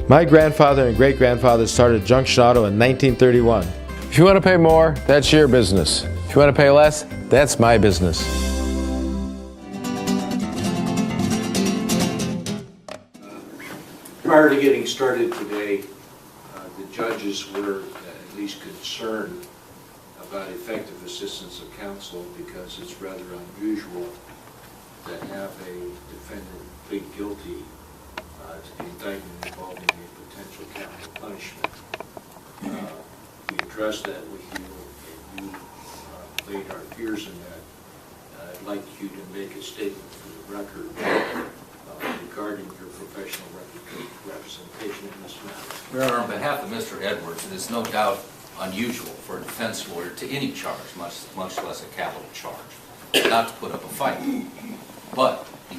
My grandfather and great-grandfather started Junction Auto in 1931. If you want to pay more, that's your business. If you want to pay less, that's my business. Prior to getting started today, the judges were at least concerned about effective assistance of counsel because it's rather unusual to have a defendant plead guilty to the indictment involving a potential capital punishment. We addressed that with you, and you laid our fears in that. I'd like you to make a statement for the record regarding your professional representation in this matter. Your Honor, on behalf of Mr. Edwards, it is no doubt unusual for a defense lawyer to any charge, much less a capital charge, not to put up a fight. But the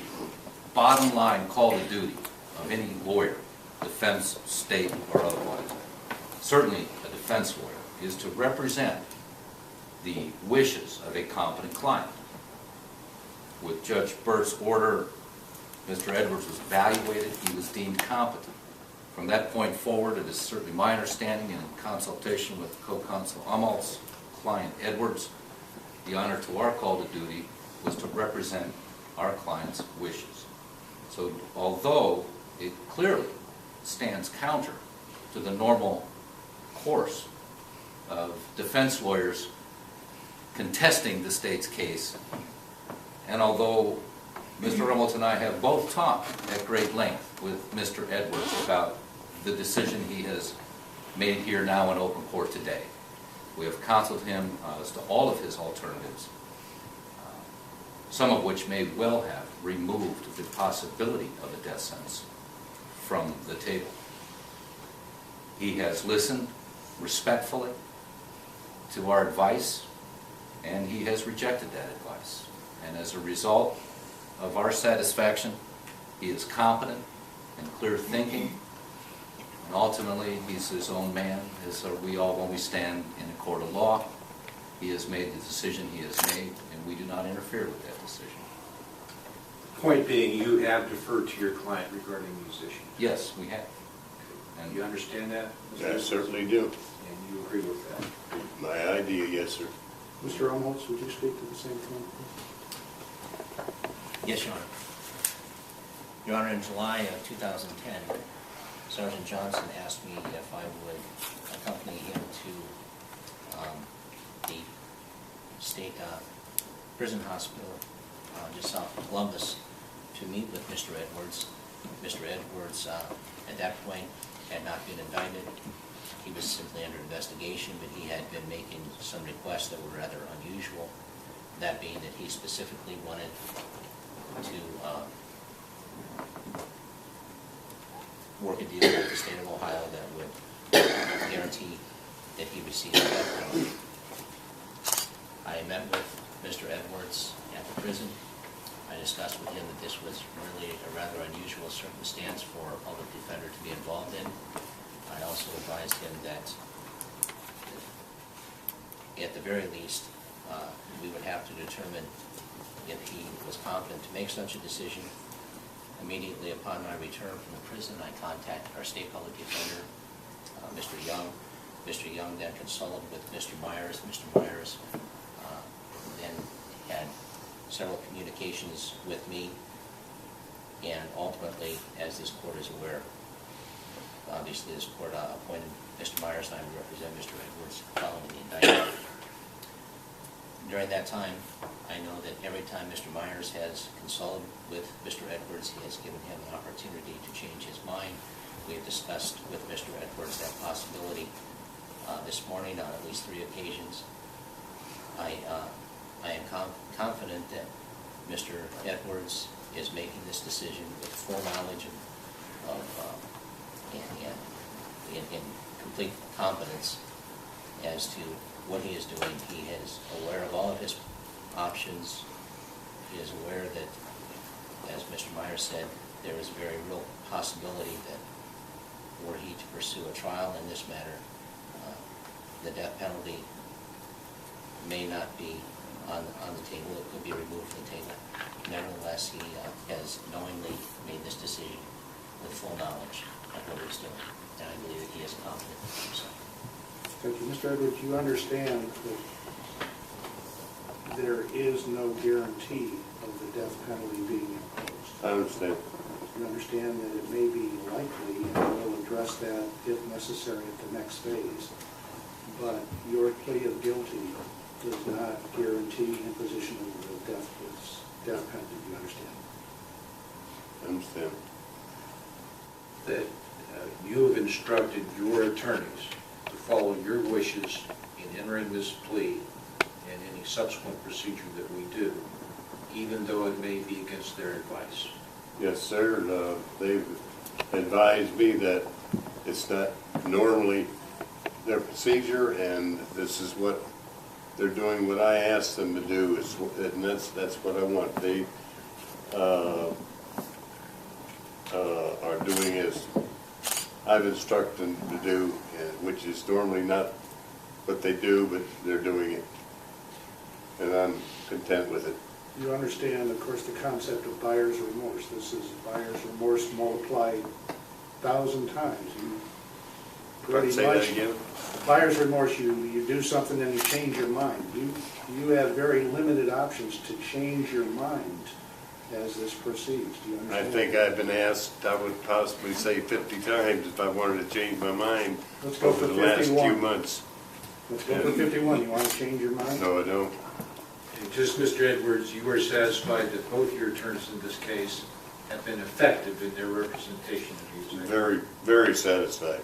bottom line call to duty of any lawyer, defense, state, or otherwise, certainly a defense lawyer, is to represent the wishes of a competent client. With Judge Burt's order, Mr. Edwards was evaluated, he was deemed competent. From that point forward, it is certainly my understanding, in consultation with co-counsel Umholtz, client Edwards, the honor to our call to duty was to represent our client's wishes. So although it clearly stands counter to the normal course of defense lawyers contesting the state's case, and although Mr. Umholtz and I have both talked at great length with Mr. Edwards about the decision he has made here now in open court today. We have counseled him as to all of his alternatives, some of which may well have removed the possibility of a death sentence from the table. He has listened respectfully to our advice, and he has rejected that advice. And as a result of our satisfaction, he is competent and clear thinking, and ultimately he's his own man, as are we all when we stand in a court of law. He has made the decision he has made, and we do not interfere with that decision. Point being, you have deferred to your client regarding these issues. Yes, we have. And you understand that? I certainly do. And you agree with that? My idea, yes, sir. Mr. Umholtz, would you speak to the same point, please? Yes, Your Honor. Your Honor, in July of 2010, Sergeant Johnson asked me if I would accompany him to the state prison hospital just south of Columbus to meet with Mr. Edwards. Mr. Edwards, at that point, had not been indicted. He was simply under investigation, but he had been making some requests that were rather unusual, that being that he specifically wanted to work a deal with the state of Ohio that would guarantee that he received a death penalty. I met with Mr. Edwards at the prison. I discussed with him that this was really a rather unusual circumstance for a public defender to be involved in. I also advised him that at the very least we would have to determine if he was competent to make such a decision. Immediately upon my return from the prison, I contacted our state public defender, Mr. Young. Mr. Young then consulted with Mr. Meyers. Mr. Meyers then had several communications with me, and ultimately, as this court is aware, obviously this court appointed Mr. Meyers and I to represent Mr. Edwards following the indictment. During that time, I know that every time Mr. Meyers has consulted with Mr. Edwards, he has given him the opportunity to change his mind. We have discussed with Mr. Edwards that possibility this morning on at least 3 occasions. I am confident that Mr. Edwards is making this decision with full knowledge and in complete competence as to what he is doing. He is aware of all of his options. He is aware that, as Mr. Meyers said, there is a very real possibility that were he to pursue a trial in this matter, the death penalty may not be on the table. It could be removed from the table. Nevertheless, he has knowingly made this decision with full knowledge of what he's doing. Thank you. Mr. Edwards, you understand that there is no guarantee of the death penalty being imposed. I understand. You understand that it may be likely, and we'll address that if necessary at the next phase, but your plea of guilty does not guarantee imposition of the death penalty. Do you understand? I understand. That you have instructed your attorneys to follow your wishes in entering this plea and any subsequent procedure that we do, even though it may be against their advice. Yes, sir. They've advised me that it's not normally their procedure, and this is what they're doing, what I asked them to do, and that's what I want. They are doing as I've instructed them to do, which is normally not what they do, but they're doing it, and I'm content with it. You understand, of course, the concept of buyer's remorse. This is buyer's remorse multiplied 1,000 times. You pretty Say that much, again? buyer's remorse, you do something and you change your mind. You have very limited options to change your mind as this proceeds. Do you I understand? think I've been asked, I would possibly say 50 times if I wanted to change my mind Let's go over for the last 51. few months. Let's go for 51. You want to change your mind? No, I don't. And just, Mr. Edwards, you are satisfied that both your attorneys in this case have been effective in their representation of you? Very, very satisfied.